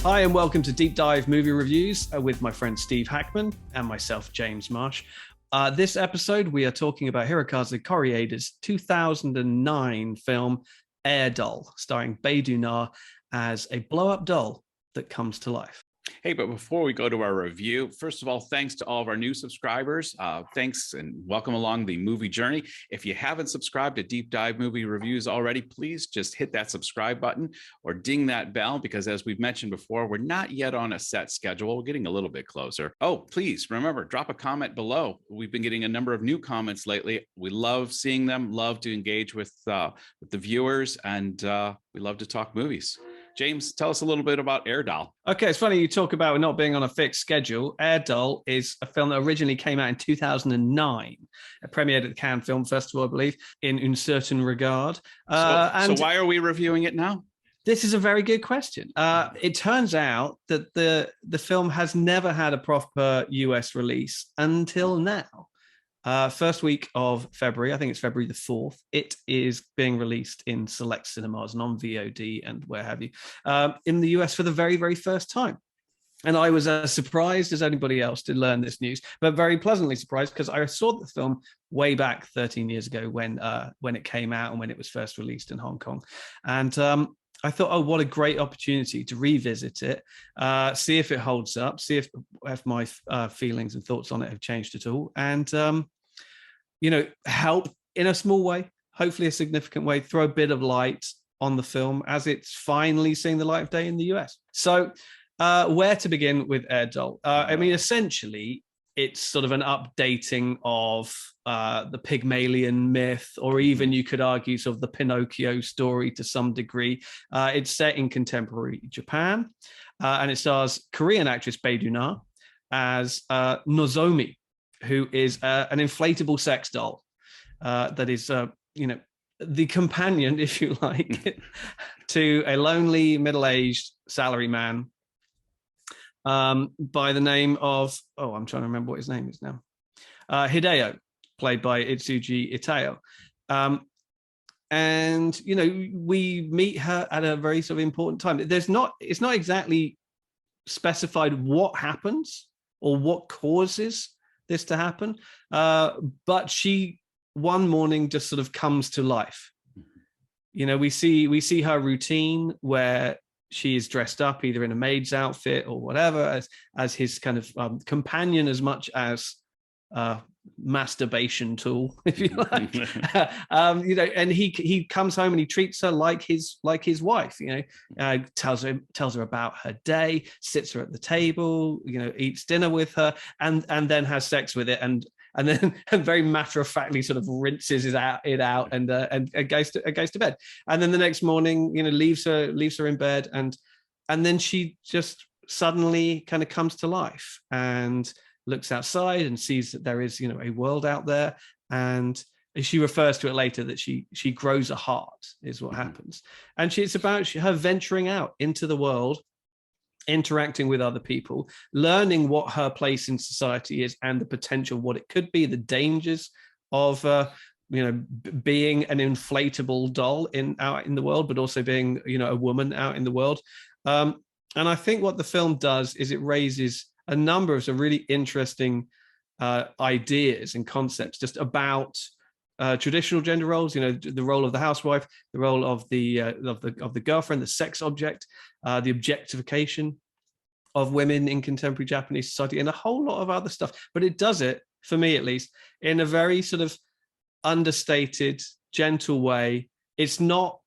Hi and welcome to Deep Dive Movie Reviews with my friend Steve Hackman and myself, James Marsh. This episode, we are talking about Hirokazu Kore-eda's 2009 film Air Doll, starring Bae Doona as a blow-up doll that comes to life. Hey, but before we go to our review, first of all, thanks to all of our new subscribers. Thanks and welcome along the movie journey. If you haven't subscribed to Deep Dive Movie Reviews already, please just hit that subscribe button or ding that bell, because as we've mentioned before, we're not yet on a set schedule. We're getting a little bit closer. Oh, please remember, drop a comment below. We've been getting a number of new comments lately. We love seeing them, love to engage with the viewers, and we love to talk movies. James, tell us a little bit about Air Doll. Okay, it's funny you talk about not being on a fixed schedule. Air Doll is a film that originally came out in 2009. It premiered at the Cannes Film Festival, I believe, in Un Certain Regard. So why are we reviewing it now? This is a very good question. It turns out that the film has never had a proper US release until now. First week of February, I think it's February the 4th, it is being released in select cinemas and on VOD and where have you, in the US for the very, very first time. And I was as surprised as anybody else to learn this news, but very pleasantly surprised, because I saw the film way back 13 years ago when it came out and when it was first released in Hong Kong. And I thought, oh, what a great opportunity to revisit it, see if it holds up, see if my feelings and thoughts on it have changed at all, and help in a small way, hopefully a significant way, throw a bit of light on the film as it's finally seeing the light of day in the US. So where to begin with Air Doll? I mean, essentially, it's sort of an updating of the Pygmalion myth, or even you could argue sort of the Pinocchio story to some degree. It's set in contemporary Japan, and it stars Korean actress Bae Doona as Nozomi, who is an inflatable sex doll that is, the companion, if you like, to a lonely middle-aged salaryman by the name of, I'm trying to remember what his name is now, Hideo, played by Itsuji Itao. And, we meet her at a very sort of important time. It's not exactly specified what happens or what causes this to happen, but she one morning just sort of comes to life. We see her routine where she is dressed up either in a maid's outfit or whatever as his kind of companion, as much as masturbation tool, if you like. And he comes home and he treats her like his wife. Tells her about her day, sits her at the table, eats dinner with her, and then has sex with it, and then very matter-of-factly sort of rinses it out and goes to bed. And then the next morning, leaves her in bed, and then she just suddenly kind of comes to life and looks outside and sees that there is, a world out there. And she refers to it later that she grows a heart, is what happens. And it's about her venturing out into the world, interacting with other people, learning what her place in society is and the potential, what it could be, the dangers of being an inflatable doll out in the world, but also being a woman out in the world. And I think what the film does is it raises a number of some really interesting ideas and concepts just about traditional gender roles. The role of the housewife, the role of the girlfriend, the sex object, the objectification of women in contemporary Japanese society, and a whole lot of other stuff. But it does it, for me at least, in a very sort of understated, gentle way. It's not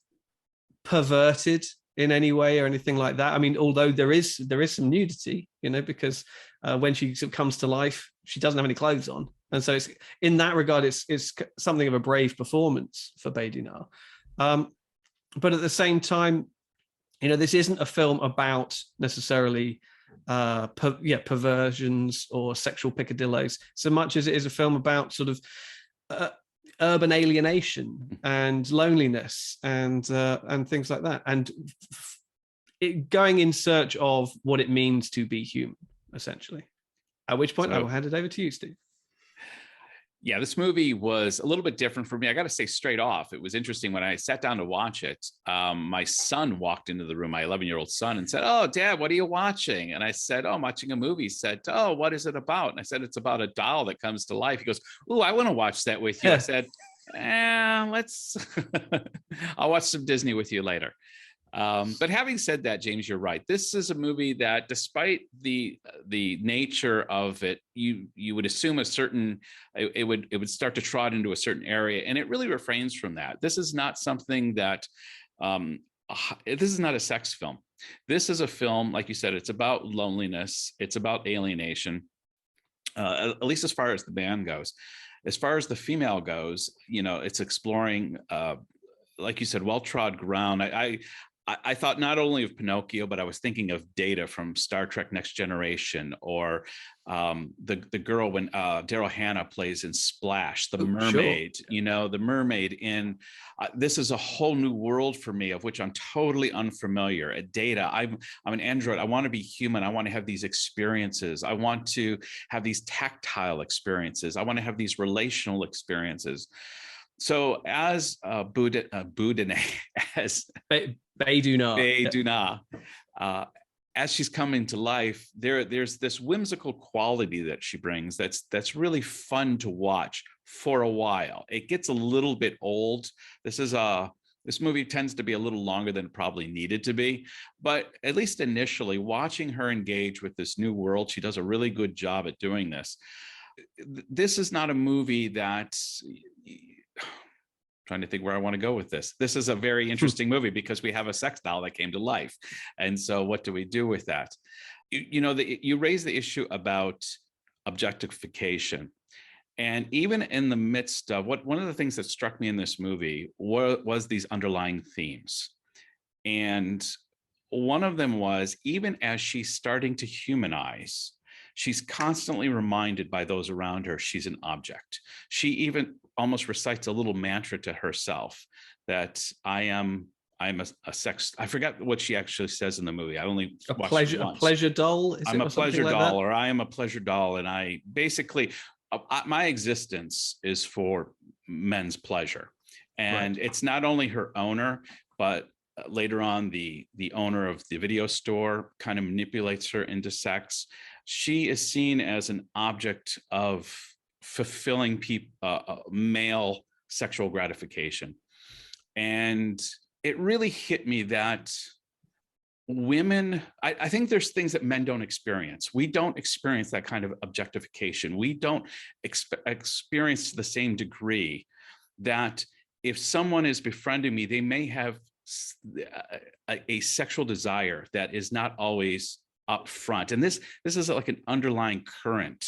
perverted in any way or anything like that. I mean, although there is some nudity, because when she sort of comes to life, she doesn't have any clothes on, and so it's, in that regard, it's something of a brave performance for Bae Doona. But at the same time, this isn't a film about necessarily perversions or sexual peccadillos, so much as it is a film about sort of urban alienation and loneliness and things like that, and going in search of what it means to be human, essentially. At which point, I will hand it over to you, Steve. Yeah, this movie was a little bit different for me. I got to say straight off, it was interesting when I sat down to watch it. My son walked into the room, my 11-year-old son, and said, "Oh, Dad, what are you watching?" And I said, "Oh, I'm watching a movie." He said, "Oh, what is it about?" And I said, "It's about a doll that comes to life." He goes, "Oh, I want to watch that with you." I said, let's, I'll watch some Disney with you later. But having said that, James, you're right. This is a movie that, despite the nature of it, you would assume a certain it would start to trot into a certain area, and it really refrains from that. This is not something that this is not a sex film. This is a film, like you said, it's about loneliness. It's about alienation, at least as far as the man goes. As far as the female goes, you know, it's exploring, like you said, well-trod ground. I thought not only of Pinocchio, but I was thinking of Data from Star Trek Next Generation, or the girl when Daryl Hannah plays in Splash, the mermaid. Sure. You know, the mermaid in this is a whole new world for me, of which I'm totally unfamiliar. At Data, I'm an android. I want to be human. I want to have these experiences. I want to have these tactile experiences. I want to have these relational experiences. So as Bae Doona, as she's coming to life, there's this whimsical quality that she brings that's really fun to watch for a while. It gets a little bit old. This movie tends to be a little longer than it probably needed to be, but at least initially, watching her engage with this new world, she does a really good job at doing this. This is not a movie that, trying to think where I want to go with this. This is a very interesting movie because we have a sex doll that came to life. And so what do we do with that? You raise the issue about objectification. And even in the midst of one of the things that struck me in this movie was these underlying themes. And one of them was, even as she's starting to humanize, she's constantly reminded by those around her she's an object. She even almost recites a little mantra to herself that I'm a sex. I forgot what she actually says in the movie. I only watched it once. A pleasure doll. I'm a pleasure doll, or I am a pleasure doll, and I basically my existence is for men's pleasure, and right. It's not only her owner, but later on the owner of the video store kind of manipulates her into sex. She is seen as an object of fulfilling male sexual gratification. And it really hit me that women, I think there's things that men don't experience. We don't experience that kind of objectification. We don't experience to the same degree that if someone is befriending me, they may have a sexual desire that is not always up front. And this is like an underlying current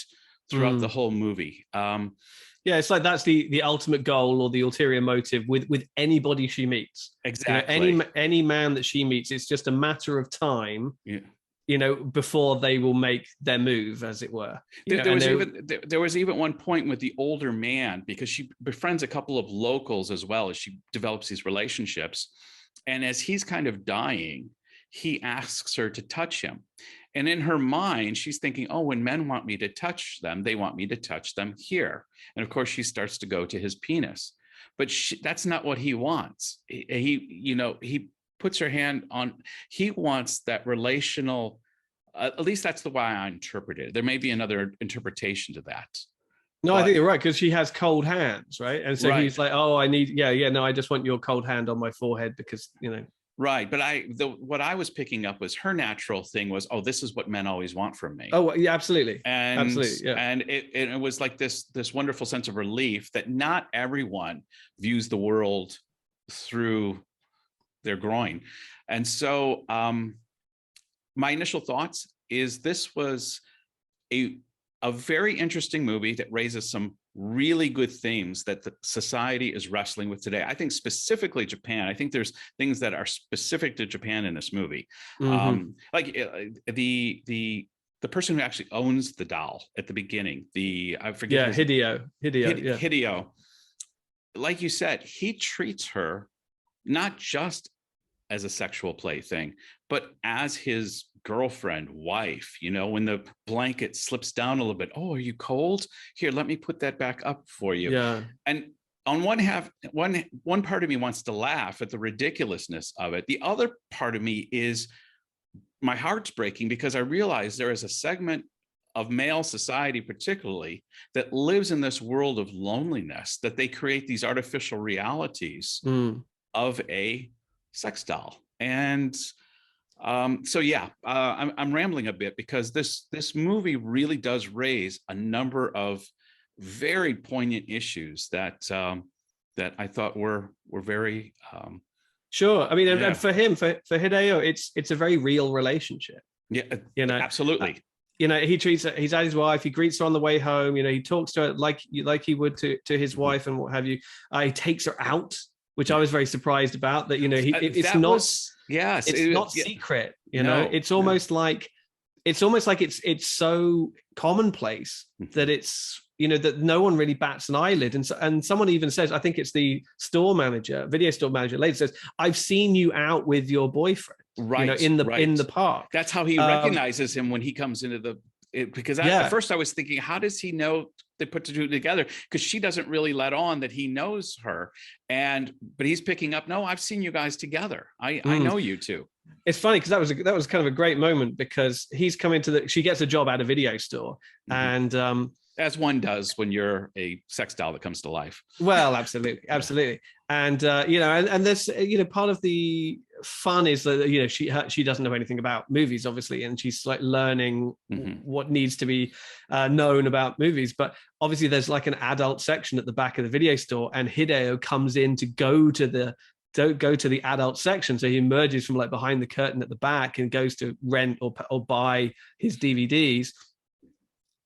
throughout the whole movie. Yeah, it's like that's the ultimate goal or the ulterior motive with anybody she meets. Exactly. You know, any man that she meets, it's just a matter of time. Yeah. You know, before they will make their move, as it were. There was even one point with the older man, because she befriends a couple of locals as well as she develops these relationships. And as he's kind of dying, he asks her to touch him. And in her mind, she's thinking, oh, when men want me to touch them, they want me to touch them here. And of course, she starts to go to his penis. But that's not what he wants. He puts her hand on, he wants that relational, at least that's the way I interpret it. There may be another interpretation to that. No, I think you're right, because she has cold hands, right? And so he's like, oh, I need, no, I just want your cold hand on my forehead because, you know. Right. But what I was picking up was her natural thing was, oh, this is what men always want from me. Oh, yeah, absolutely. And, absolutely, yeah. And it was like this wonderful sense of relief that not everyone views the world through their groin. And so my initial thoughts is this was a very interesting movie that raises some really good themes that the society is wrestling with today. I think specifically Japan. I think there's things that are specific to Japan in this movie. Like the person who actually owns the doll at the beginning, I forget. Yeah, Hideo. Like you said, he treats her not just as a sexual plaything, but as his girlfriend, wife, you know, when the blanket slips down a little bit. Oh, are you cold? Here, let me put that back up for you. Yeah. And on one part of me wants to laugh at the ridiculousness of it. The other part of me is, my heart's breaking, because I realize there is a segment of male society particularly that lives in this world of loneliness, that they create these artificial realities of a sex doll. And so yeah, I'm rambling a bit, because this movie really does raise a number of very poignant issues that that I thought were very sure. I mean, and for him, for Hideo, it's a very real relationship. Yeah, you know, absolutely. You know, he's at his wife, he greets her on the way home, you know, he talks to her like he would to his wife and what have you. He takes her out, which I was very surprised about, that, you know, it's not secret, you know, it's almost like it's so commonplace that it's, you know, that no one really bats an eyelid. And someone even says, I think it's the video store manager later says, I've seen you out with your boyfriend, right, you know, in the park. That's how he recognizes him when he comes into because at first I was thinking, how does he know they put the two together? Because she doesn't really let on that he knows her. But he's picking up, no, I've seen you guys together. I know you two. It's funny, because that was kind of a great moment, because he's come into she gets a job at a video store, and as one does when you're a sex doll that comes to life. Well, absolutely. And you know, and there's, you know, part of the fun is that, you know, she doesn't know anything about movies, obviously, and she's like learning what needs to be known about movies. But obviously there's like an adult section at the back of the video store, and Hideo comes in to go to the adult section. So he emerges from like behind the curtain at the back and goes to rent or buy his DVDs.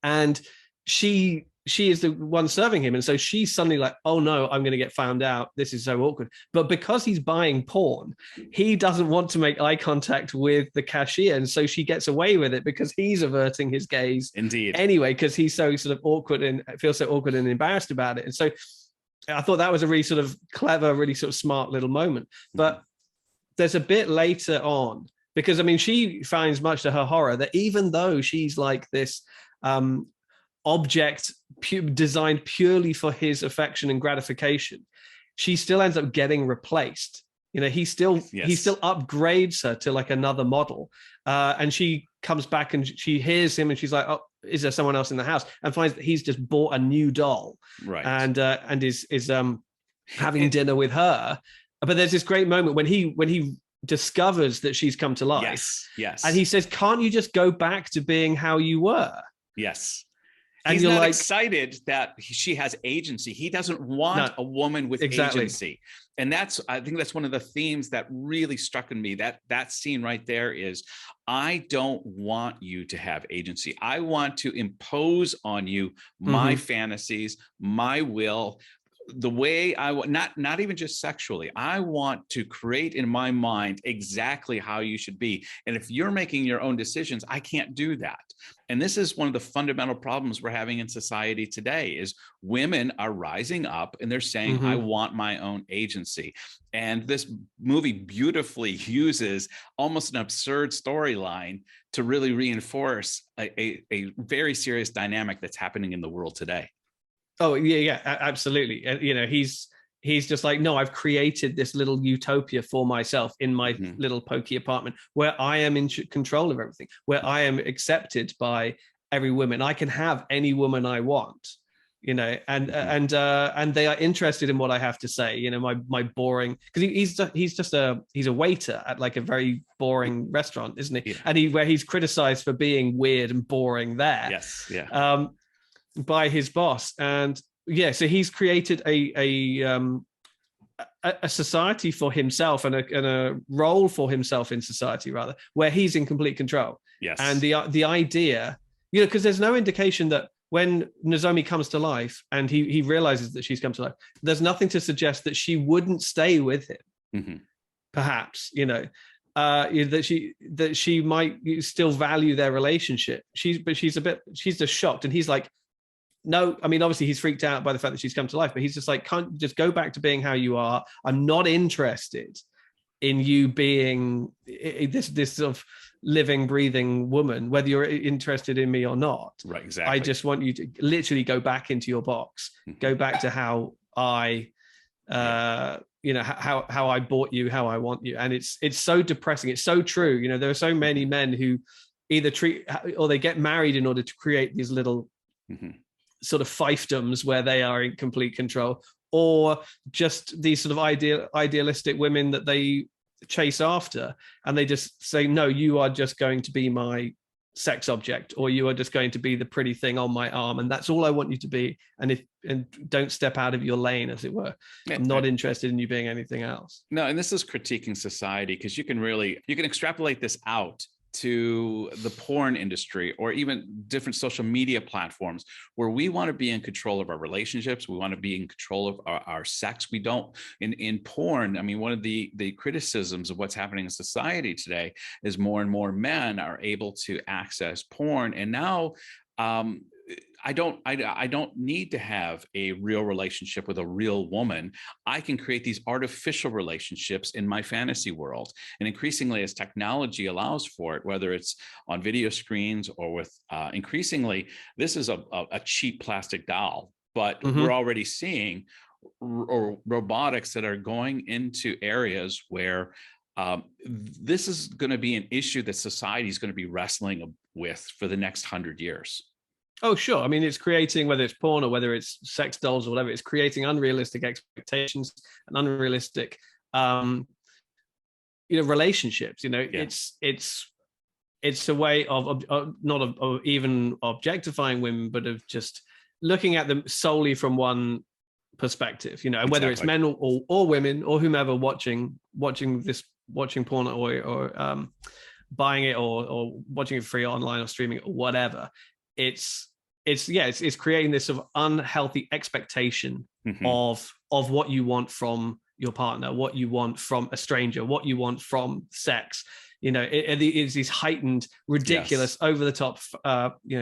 And she is the one serving him. And so she's suddenly like, oh no, I'm going to get found out. This is so awkward. But because he's buying porn, he doesn't want to make eye contact with the cashier. And so she gets away with it because he's averting his gaze. Indeed. Anyway, because he's so sort of awkward and feels so awkward and embarrassed about it. And so I thought that was a really sort of clever, really sort of smart little moment. But there's a bit later on, because I mean, she finds, much to her horror, that even though she's like this object designed purely for his affection and gratification, she still ends up getting replaced. You know, he still upgrades her to like another model, and she comes back and she hears him and she's like, oh, is there someone else in the house? And finds that he's just bought a new doll, right? And is having dinner with her. But there's this great moment when he discovers that she's come to life. Yes. And he says, can't you just go back to being how you were? Yes. And he's you're not like, excited that she has agency. He doesn't want a woman with agency. And I think that's one of the themes that really struck in me. That scene right there is, I don't want you to have agency. I want to impose on you my fantasies, my will, the way I want, not even just sexually. I want to create in my mind exactly how you should be. And if you're making your own decisions, I can't do that. And this is one of the fundamental problems we're having in society today, is women are rising up and they're saying, I want my own agency. And this movie beautifully uses almost an absurd storyline to really reinforce a very serious dynamic that's happening in the world today. Oh yeah, absolutely. And you know, he's just like, no, I've created this little utopia for myself in my little pokey apartment where I am in control of everything, where I am accepted by every woman. I can have any woman I want, you know, and they are interested in what I have to say. You know, my boring, because he's a waiter at like a very boring restaurant, isn't he? Yeah. And where he's criticized for being weird and boring there. Yes, yeah. By his boss. And yeah, so he's created a society for himself and a role for himself in society, rather, where he's in complete control. Yes. And the idea, you know, because there's no indication that when Nozomi comes to life and he realizes that she's come to life, there's nothing to suggest that she wouldn't stay with him. Perhaps, you know, that she might still value their relationship. She's just shocked. And he's like, no, I mean, obviously he's freaked out by the fact that she's come to life, but he's just like, can't you just go back to being how you are? I'm not interested in you being this sort of living, breathing woman, whether you're interested in me or not. Right, exactly. I just want you to literally go back into your box, go back to how I you know, how I bought you, how I want you. And it's so depressing. It's so true. You know, there are so many men who either treat or they get married in order to create these little sort of fiefdoms where they are in complete control, or just these sort of idealistic women that they chase after, and they just say, no, you are just going to be my sex object, or you are just going to be the pretty thing on my arm, and that's all I want you to be, and don't step out of your lane, as it were. I'm not interested in you being anything else. No, and this is critiquing society, because you can extrapolate this out to the porn industry, or even different social media platforms, where we want to be in control of our relationships. We want to be in control of our sex. We don't in porn. I mean, one of the criticisms of what's happening in society today is more and more men are able to access porn. And now I don't need to have a real relationship with a real woman. I can create these artificial relationships in my fantasy world. And increasingly, as technology allows for it, whether it's on video screens or with increasingly, this is a cheap plastic doll, but we're already seeing robotics that are going into areas where this is going to be an issue that society is going to be wrestling with for the next 100 years. Oh, sure. I mean, it's creating, whether it's porn or whether it's sex dolls or whatever, it's creating unrealistic expectations and unrealistic, relationships. It's a way of not of even objectifying women, but of just looking at them solely from one perspective. And whether it's men or women or whomever watching porn or buying it or watching it free online or streaming it or whatever. It's creating this sort of unhealthy expectation of what you want from your partner, what you want from a stranger, what you want from sex. It's these heightened, ridiculous, over the top,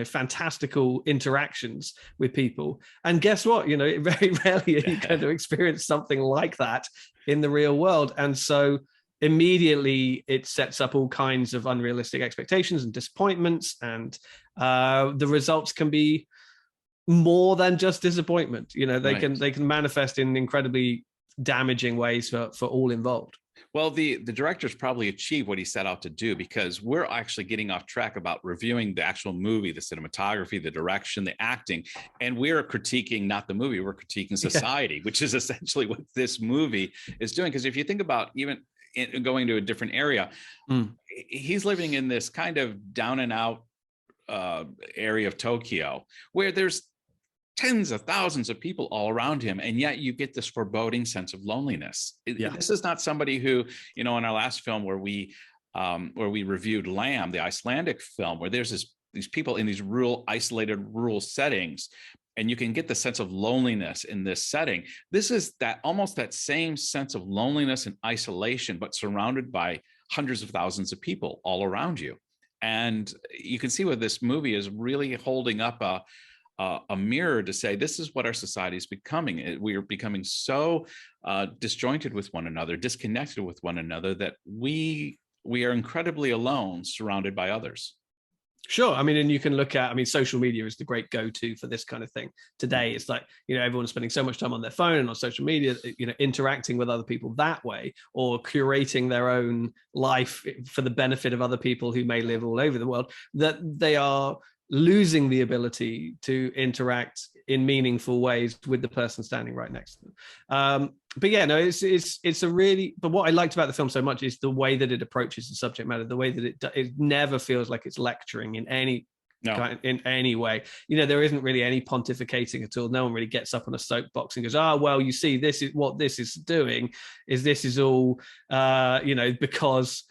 fantastical interactions with people. And guess what? Very rarely are you going to experience something like that in the real world. And so immediately it sets up all kinds of unrealistic expectations and disappointments, and the results can be more than just disappointment. They can manifest in incredibly damaging ways for all involved. Well, the director's probably achieved what he set out to do, because we're actually getting off track about reviewing the actual movie, the cinematography, the direction, the acting, and we're critiquing not the movie, we're critiquing society, which is essentially what this movie is doing. Because if you think about even going to a different area, he's living in this kind of down and out area of Tokyo where there's tens of thousands of people all around him, and yet you get this foreboding sense of loneliness. This is not somebody who, in our last film where we reviewed Lamb, the Icelandic film, where there's these people in these isolated rural settings, and you can get the sense of loneliness in this setting. This is almost that same sense of loneliness and isolation, but surrounded by hundreds of thousands of people all around you. And you can see where this movie is really holding up a mirror to say, this is what our society is becoming. We are becoming so disjointed with one another, disconnected with one another, that we are incredibly alone, surrounded by others. Sure. I mean, and you can look at, social media is the great go-to for this kind of thing. Today, it's like, everyone's spending so much time on their phone and on social media, interacting with other people that way, or curating their own life for the benefit of other people who may live all over the world, that they are losing the ability to interact in meaningful ways with the person standing right next to them. But yeah, no, it's a really, but what I liked about the film so much is the way that it approaches the subject matter, the way that it never feels like it's lecturing in any way. There isn't really any pontificating at all. No one really gets up on a soapbox and goes, well, you see, this is what this is doing, this is all, because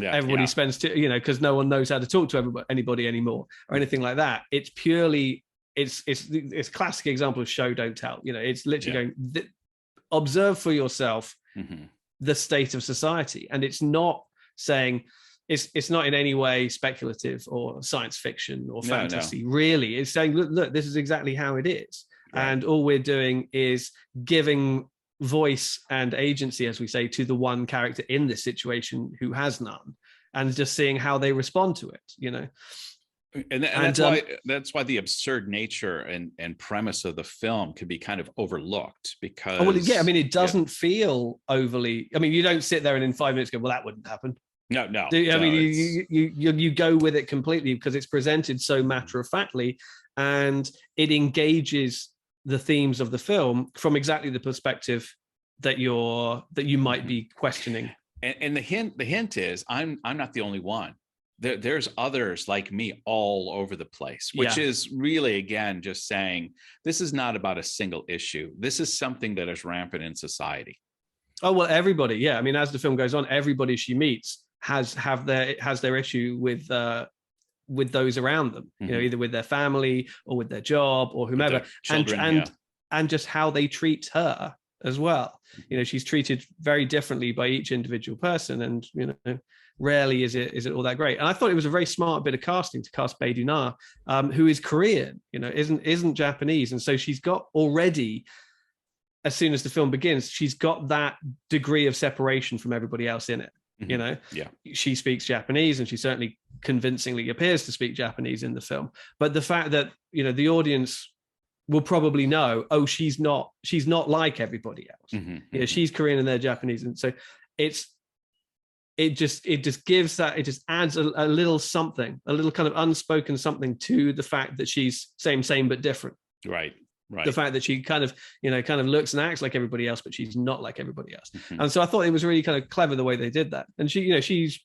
everybody spends, because no one knows how to talk to anybody anymore or anything like that. It's purely, it's classic example of show, don't tell. It's literally going, observe for yourself the state of society. And it's not saying, it's not in any way speculative or science fiction or fantasy. Really, it's saying, look, this is exactly how it is. Right. And all we're doing is giving voice and agency, as we say, to the one character in this situation who has none, and just seeing how they respond to it, you know. And that's why the absurd nature and premise of the film could be kind of overlooked, because I mean, it doesn't feel overly, I mean, you don't sit there and in 5 minutes go, well, that wouldn't happen. No. I mean, you go with it completely because it's presented so matter-of-factly, and it engages the themes of the film from exactly the perspective that you might be questioning. And the hint is I'm not the only one. There's others like me all over the place, which is really, again, just saying this is not about a single issue. This is something that is rampant in society. Oh, well, everybody. Yeah. I mean, as the film goes on, everybody she meets has their issue with those around them, you know, either with their family or with their job or whomever, children, and just how they treat her as well. You know, she's treated very differently by each individual person, and, you know, rarely is it all that great. And I thought it was a very smart bit of casting to cast Bae Doona, who is Korean, you know, isn't Japanese. And so she's got already, as soon as the film begins, she's got that degree of separation from everybody else in it. You know, she speaks Japanese, and she certainly convincingly appears to speak Japanese in the film. But the fact that, you know, the audience will probably know, oh, she's not like everybody else. You know, she's Korean and they're Japanese, and so it just gives that, it just adds a little something, a little kind of unspoken something to the fact that she's same but different. Right. The fact that she kind of looks and acts like everybody else, but she's not like everybody else. And so I thought it was really kind of clever the way they did that. And she, you know, she's,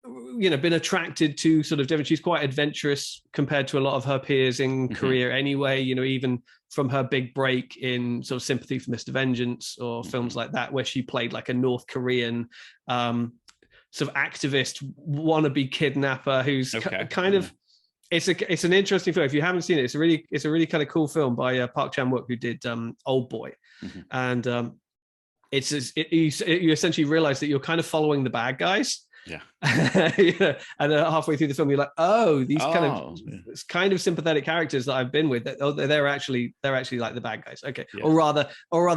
you know, been attracted to sort of different, she's quite adventurous compared to a lot of her peers in Korea anyway, you know, even from her big break in sort of Sympathy for Mr. Vengeance or films like that, where she played like a North Korean sort of activist wannabe kidnapper who's kind of, it's an interesting film. If you haven't seen it, it's a really kind of cool film by Park Chan-wook, who did Old Boy. And you essentially realize that you're kind of following the bad guys. Yeah. And halfway through the film, you're like, oh, these kind of sympathetic characters that I've been with, they're actually like the bad guys. Okay. Or rather,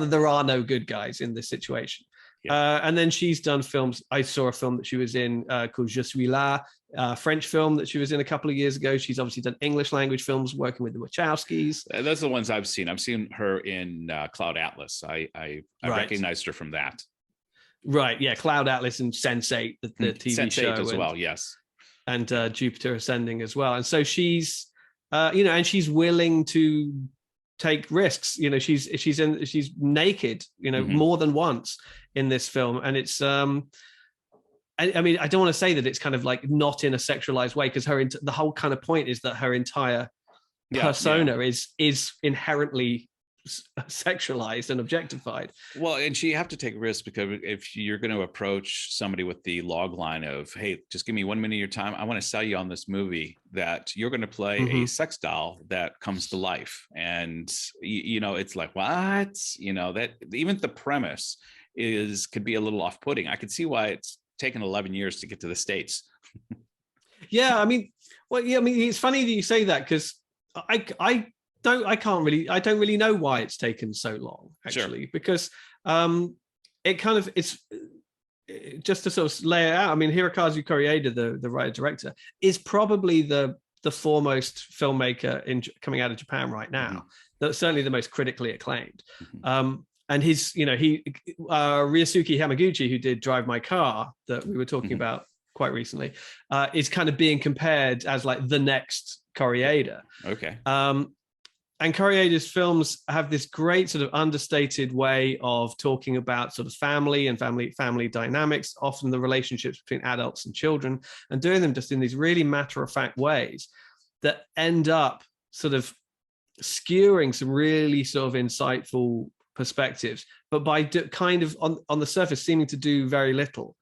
there are no good guys in this situation. And then she's done films. I saw a film that she was in called Je suis là, French film that she was in a couple of years ago. She's obviously done English language films working with the Wachowskis. Those are the ones I've seen. I've seen her in Cloud Atlas. I recognized her from that. Right, yeah, Cloud Atlas and Sense8, the TV Sense8 show as well, yes, and Jupiter Ascending as well. And so she's, you know, and she's willing to take risks. You know, she's naked, you know, more than once in this film, and it's I mean, I don't want to say that it's kind of like not in a sexualized way, because the whole kind of point is that her entire persona is inherently sexualized and objectified. Well, and she have to take risks, because if you're going to approach somebody with the log line of, hey, just give me 1 minute of your time, I want to sell you on this movie that you're going to play a sex doll that comes to life, and you know, it's like, what, you know, that even the premise could be a little off-putting. I could see why it's taken 11 years to get to the States. I mean, it's funny that you say that, because I don't really know why it's taken so long, actually, because it kind of, it's just to sort of lay it out. I mean, Hirokazu Kore-eda, the writer director, is probably the foremost filmmaker coming out of Japan right now. That's certainly the most critically acclaimed. And his, you know, Ryosuke Hamaguchi, who did Drive My Car, that we were talking about quite recently, is kind of being compared as like the next Kore-eda. Okay. And Kore-eda's films have this great sort of understated way of talking about sort of family and family dynamics, often the relationships between adults and children, and doing them just in these really matter-of-fact ways that end up sort of skewering some really sort of insightful perspectives, but by kind of on the surface seeming to do very little.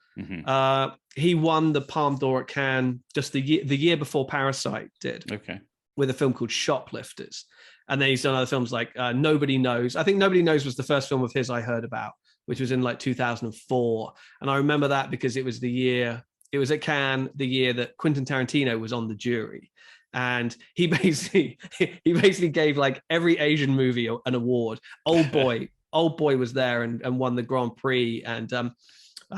He won the Palme d'Or at Cannes just the year before Parasite did. Okay. With a film called Shoplifters. And then he's done other films like Nobody Knows. I think Nobody Knows was the first film of his I heard about, which was in like 2004. And I remember that because it was at Cannes, the year that Quentin Tarantino was on the jury. And he basically gave like every Asian movie an award. Old Boy Old Boy was there and won the Grand Prix, and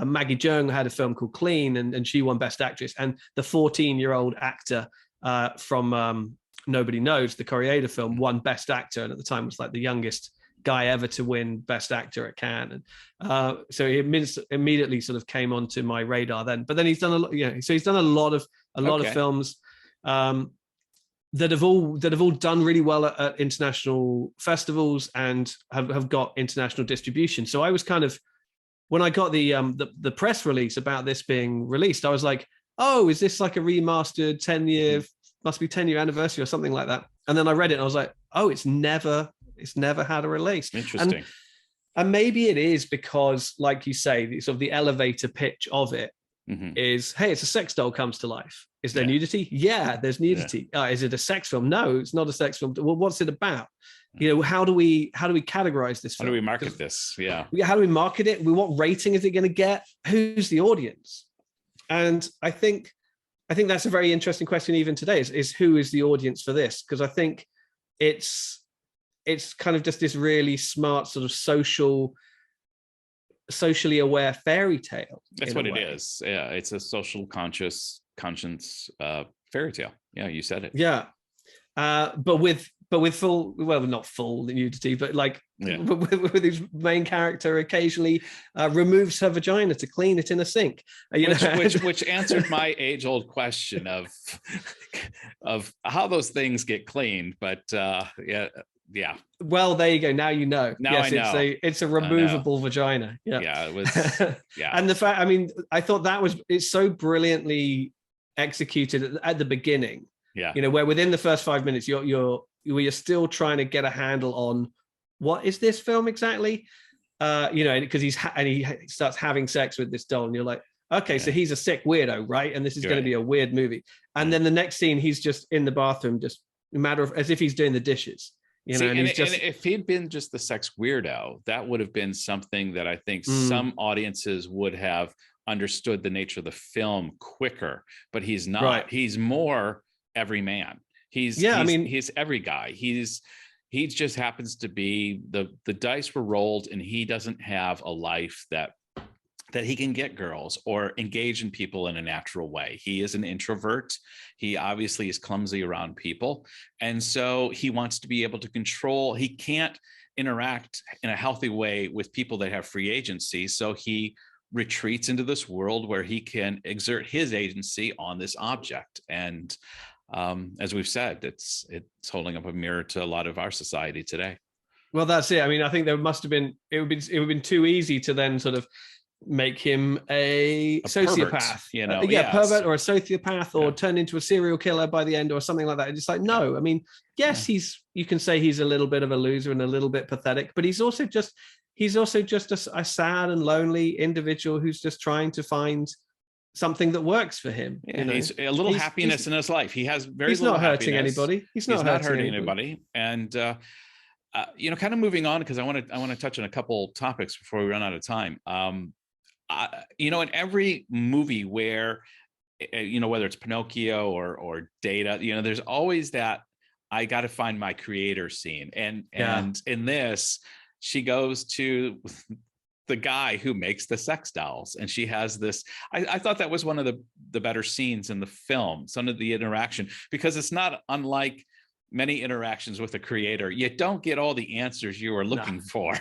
Maggie Cheung had a film called Clean, and she won Best Actress. And the 14-year-old actor from Nobody Knows, the Kore-eda film, won Best Actor, and at the time was like the youngest guy ever to win Best Actor at Cannes. And so he immediately sort of came onto my radar then. But then he's done a lot, so he's done a lot of films that have all done really well at international festivals and have got international distribution. So I was kind of, when I got the press release about this being released, I was like, oh, is this like a remastered 10-year anniversary or something like that? And then I read it and I was like, oh, it's never had a release. Interesting. And maybe it is because, like you say, the sort of the elevator pitch of it is, hey, it's a sex doll comes to life. Is there nudity? Yeah, there's nudity. Is it a sex film? No, it's not a sex film. Well, what's it about? How do we categorize this film? How do we market this? Yeah. How do we market it? What rating is it going to get? Who's the audience? And I think that's a very interesting question even today, is who is the audience for this? Because I think it's kind of just this really smart sort of socially aware fairy tale. That's what it is. Yeah, it's a social conscience fairy tale. Yeah, you said it. Yeah, but with full, well, not full nudity, but like with his main character occasionally removes her vagina to clean it in a sink. Which answered my age-old question of how those things get cleaned. But yeah. Well, there you go. Now you know. Now I know. It's a removable vagina. Yeah. Yeah. It was. Yeah. And the fact, I thought it's so brilliantly executed at the beginning. Yeah. Where within the first 5 minutes you're still trying to get a handle on what is this film exactly. Because he starts having sex with this doll, and you're like, okay, so he's a sick weirdo, right? And this is going to be a weird movie. And then the next scene, he's just in the bathroom, just as if he's doing the dishes. And if he'd been just the sex weirdo, that would have been something that I think some audiences would have understood the nature of the film quicker. But he's not. Right. He's more every man. He's every guy. He just happens to be the dice were rolled, and he doesn't have a life that he can get girls or engage in people in a natural way. He is an introvert. He obviously is clumsy around people. And so he wants to be able to control. He can't interact in a healthy way with people that have free agency. So he retreats into this world where he can exert his agency on this object. And as we've said, it's holding up a mirror to a lot of our society today. Well, that's it. I think there must have been, it would have been too easy to then sort of make him a sociopath, pervert, pervert or a sociopath, or turn into a serial killer by the end or something like that. It's like, no, yes, you can say he's a little bit of a loser and a little bit pathetic, but he's also just a sad and lonely individual who's just trying to find something that works for him. He's a little happiness in his life. He has he's not hurting anybody. He's not hurting anybody. And kind of moving on, because I want to touch on a couple topics before we run out of time. In every movie where, whether it's Pinocchio or Data, there's always that I got to find my creator scene. And in this, she goes to the guy who makes the sex dolls, and she has this. I thought that was one of the better scenes in the film, some of the interaction, because it's not unlike many interactions with a creator. You don't get all the answers you are looking for.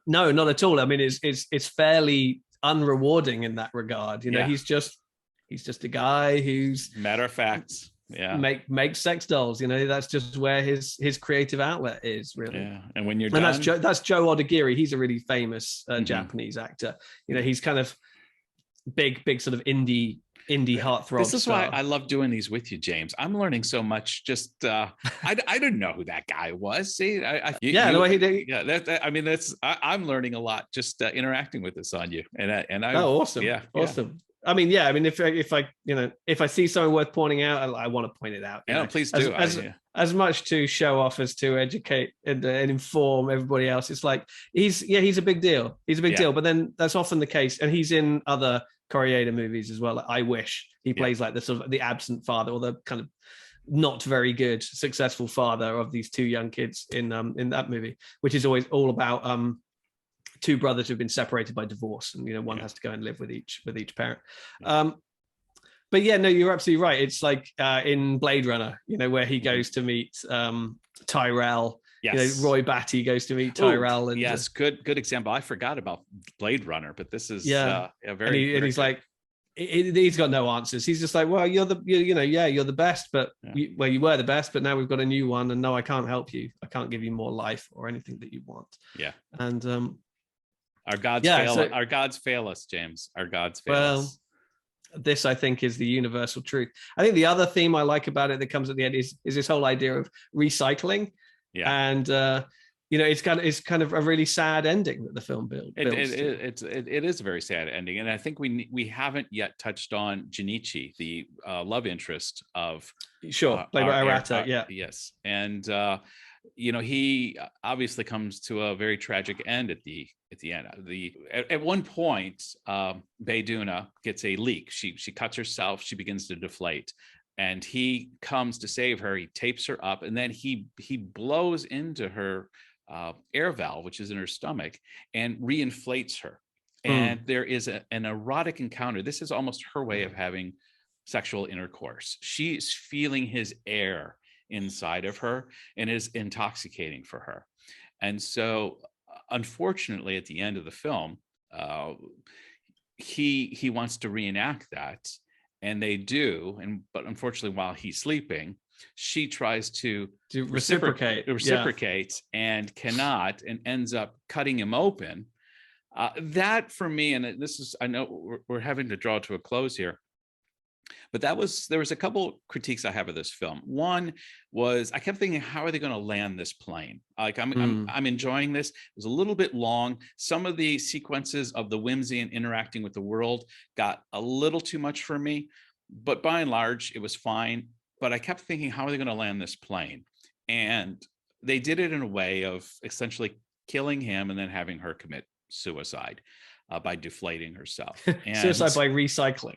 No, not at all. It's fairly unrewarding in that regard. He's just a guy who's matter of fact. Yeah, make sex dolls. That's just where his creative outlet is, really. Yeah, and when you're done, that's Joe Odagiri. He's a really famous Japanese actor. He's kind of big sort of indie heartthrob. This is why I love doing these with you, James. I'm learning so much. Just I didn't know who that guy was. See, I'm learning a lot just interacting with this on you. Awesome. Yeah, awesome. Yeah. If I see something worth pointing out, I want to point it out. Please do. As much to show off as to educate and inform everybody else. It's like he's a big deal. He's a big deal. But then that's often the case, and he's in other Kore-eda movies as well. Like I Wish, he plays like the sort of the absent father, or the kind of not very good, successful father of these two young kids in that movie, which is always all about two brothers who've been separated by divorce, and one has to go and live with each parent. But yeah, no, you're absolutely right. It's like in Blade Runner, where he goes to meet Tyrell. Yes. Roy Batty goes to meet Tyrell. And yes, good example. I forgot about Blade Runner, but this is a very. And he's like, he's got no answers. He's just like, well, you're the best, but you were the best, but now we've got a new one, and no, I can't help you. I can't give you more life or anything that you want. Yeah. And our gods fail. Our gods fail us, James. Our gods fail us. This, I think, is the universal truth. I think the other theme I like about it that comes at the end is this whole idea of recycling. Yeah. And it's kind of a really sad ending that the film builds. It is a very sad ending, and I think we haven't yet touched on Junichi, the love interest of played by Arata. Yes, and he obviously comes to a very tragic end at the end. At one point, Bae Doona gets a leak. She cuts herself. She begins to deflate. And he comes to save her. He tapes her up, and then he blows into her air valve, which is in her stomach, and reinflates her. And there is an erotic encounter. This is almost her way of having sexual intercourse. She's feeling his air inside of her, and is intoxicating for her. And so, unfortunately, at the end of the film, he wants to reenact that. And they do, but unfortunately, while he's sleeping, she tries to reciprocate and cannot, and ends up cutting him open. That, for me, and this is, I know we're having to draw to a close here, but there was a couple critiques I have of this film. One was, I kept thinking, how are they going to land this plane? Like, I'm enjoying this. It was a little bit long. Some of the sequences of the whimsy and interacting with the world got a little too much for me, but by and large, it was fine. But I kept thinking, how are they going to land this plane? And they did it in a way of essentially killing him and then having her commit suicide. By deflating herself. And suicide by recycling.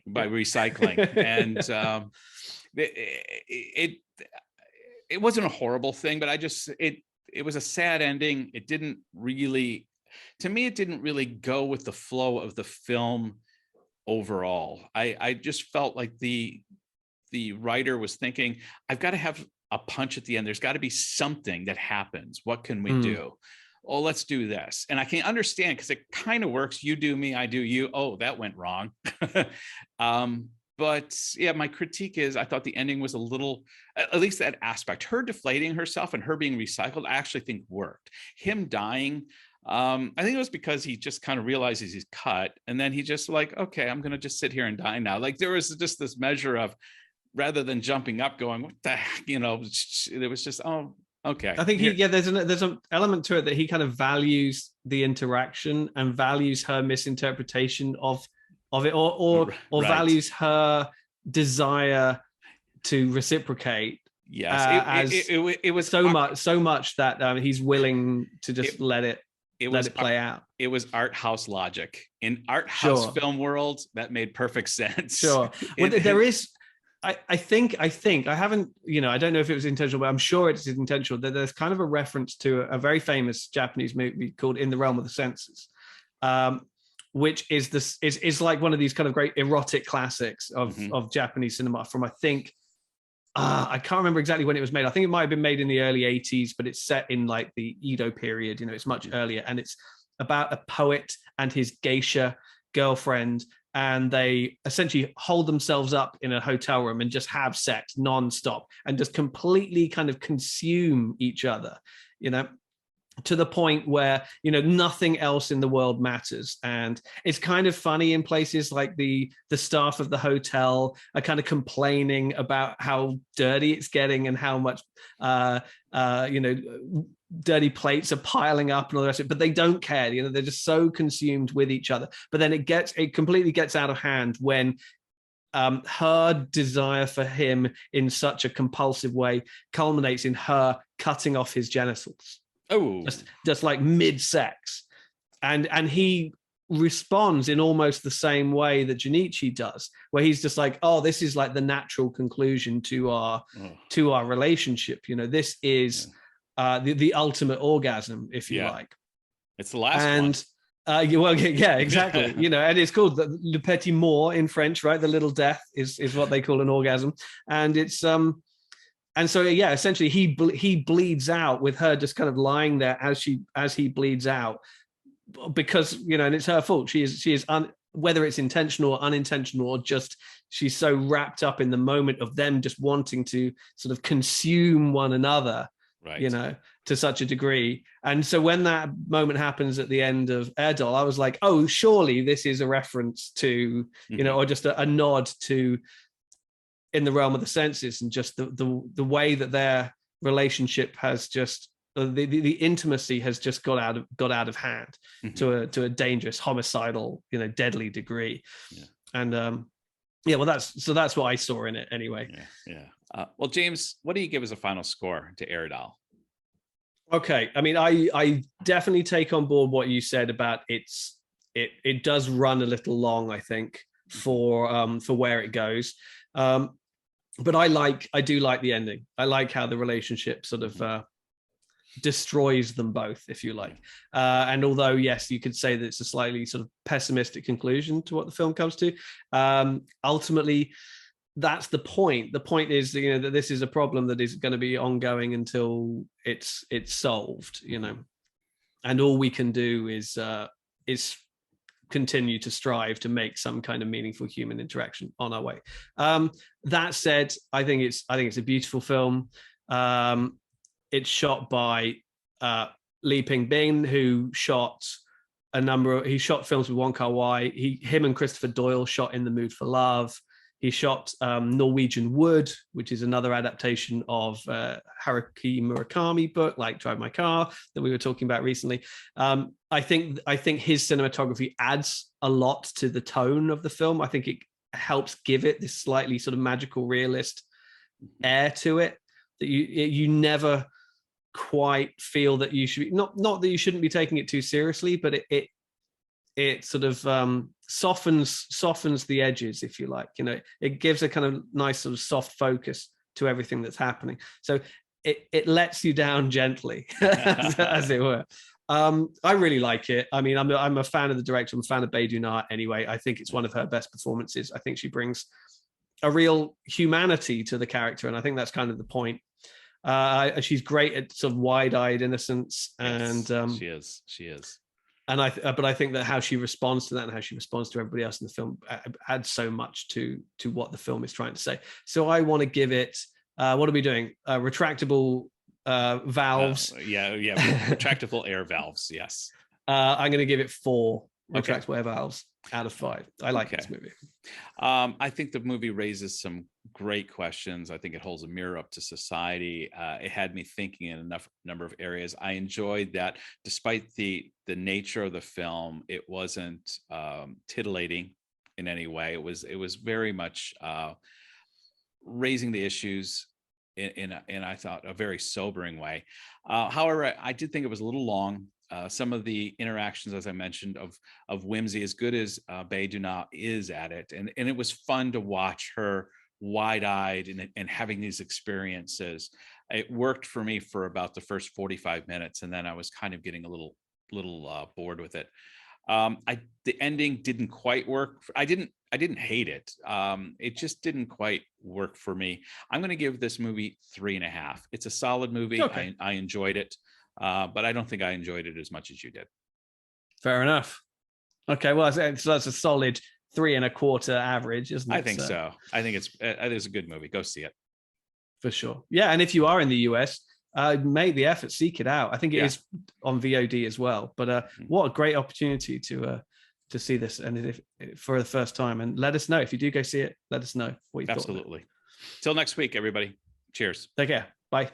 And it wasn't a horrible thing, but it was a sad ending. It didn't really, to me, it didn't really go with the flow of the film overall. I just felt like the writer was thinking, I've got to have a punch at the end. There's got to be something that happens. What can we do? Oh, let's do this. And I can understand, because it kind of works. You do me, I do you. Oh, that went wrong. But yeah, my critique is, I thought the ending was a little, at least that aspect, her deflating herself and her being recycled, I actually think worked. Him dying, I think it was because he just kind of realizes he's cut. And then he just like, okay, I'm going to just sit here and die now. Like, there was just this measure of, rather than jumping up going, what the heck, it was just, oh, okay. I think there's an element to it that he kind of values the interaction and values her misinterpretation of it, or right. Values her desire to reciprocate. Yes, it was so much that he's willing to just let it play out. It was art house logic. In art house film world, that made perfect sense. Sure. Well, there is. I think I haven't, I don't know if it was intentional, but I'm sure it's intentional, that there's kind of a reference to a very famous Japanese movie called In the Realm of the Senses, which is like one of these kind of great erotic classics of Japanese cinema from, I think, I can't remember exactly when it was made. I think it might have been made in the early 80s, but it's set in like the Edo period, it's much earlier. And it's about a poet and his geisha girlfriend, and they essentially hold themselves up in a hotel room and just have sex nonstop and just completely kind of consume each other, to the point where, nothing else in the world matters. And it's kind of funny in places like the staff of the hotel are kind of complaining about how dirty it's getting and how much, dirty plates are piling up and all the rest of it, but they don't care. They're just so consumed with each other. But then it completely gets out of hand when her desire for him in such a compulsive way culminates in her cutting off his genitals. Oh, just like mid-sex, and he responds in almost the same way that Junichi does, where he's just like, oh, this is like the natural conclusion to our relationship. You know, this is the ultimate orgasm, if you like. It's the last one. Well, yeah, exactly. You know, and it's called the le petit mort in French, right? The little death is what they call an orgasm, and it's and so yeah, essentially he bleeds out with her just kind of lying there as he bleeds out, because, you know, and it's her fault. She is whether it's intentional or unintentional, or just she's so wrapped up in the moment of them just wanting to sort of consume one another, right, you know, to such a degree. And so when that moment happens at the end of Erdol, I was like, oh, surely this is a reference to, you know, or just a nod to In the Realm of the Senses, and just the way that their relationship has just the intimacy has just got out of hand to a dangerous, homicidal, you know, deadly degree. And well, that's what I saw in it anyway. Well, James, what do you give as a final score to Erdol? Okay, I mean, I definitely take on board what you said about it does run a little long, I think, for where it goes. But I do like the ending. I like how the relationship sort of destroys them both, if you like. And although, yes, you could say that it's a slightly sort of pessimistic conclusion to what the film comes to, ultimately, that's the point. The point is, you know, that this is a problem that is going to be ongoing until it's solved, you know. And all we can do is continue to strive to make some kind of meaningful human interaction on our way. That said, I think it's a beautiful film. It's shot by Lee Ping-bin, who shot he shot films with Wong Kar-wai. Him and Christopher Doyle shot In the Mood for Love. He shot Norwegian Wood, which is another adaptation of Haruki Murakami book, like Drive My Car, that we were talking about recently. I think his cinematography adds a lot to the tone of the film. I think it helps give it this slightly sort of magical realist air to it, that you never quite feel that you should be, not that you shouldn't be taking it too seriously, but it sort of softens the edges, if you like. You know, it gives a kind of nice sort of soft focus to everything that's happening. So it lets you down gently, as it were. I really like it. I mean, I'm a fan of the director. I'm a fan of Bae Doona anyway. I think it's one of her best performances. I think she brings a real humanity to the character, and I think that's kind of the point. She's great at sort of wide-eyed innocence, and she is. And but I think that how she responds to that and how she responds to everybody else in the film adds so much to what the film is trying to say. So I want to give it. What are we doing? Retractable valves. Retractable air valves. Yes. I'm going to give it 4 retractable air valves out of 5. I like this movie. I think the movie raises some great questions. I think it holds a mirror up to society. It had me thinking in a number of areas. I enjoyed that despite the nature of the film, it wasn't titillating in any way. It was very much raising the issues in I thought a very sobering way. However, I did think it was a little long. Some of the interactions, as I mentioned, of whimsy, as good as Bae Doona is at it, and it was fun to watch her wide-eyed and having these experiences. It worked for me for about the first 45 minutes, and then I was kind of getting a little bored with it. The ending didn't quite work. I didn't hate it. It just didn't quite work for me. I'm going to give this movie 3.5. It's a solid movie. Okay. I enjoyed it. But I don't think I enjoyed it as much as you did. Fair enough. Okay, well, so that's a solid 3.25 average, isn't it? I think so. I think it's a good movie. Go see it. For sure. Yeah, and if you are in the US, make the effort, seek it out. I think it is on VOD as well. But what a great opportunity to see this, and for the first time. And let us know if you do go see it. Let us know what you thought. Absolutely. Till next week, everybody. Cheers. Take care. Bye.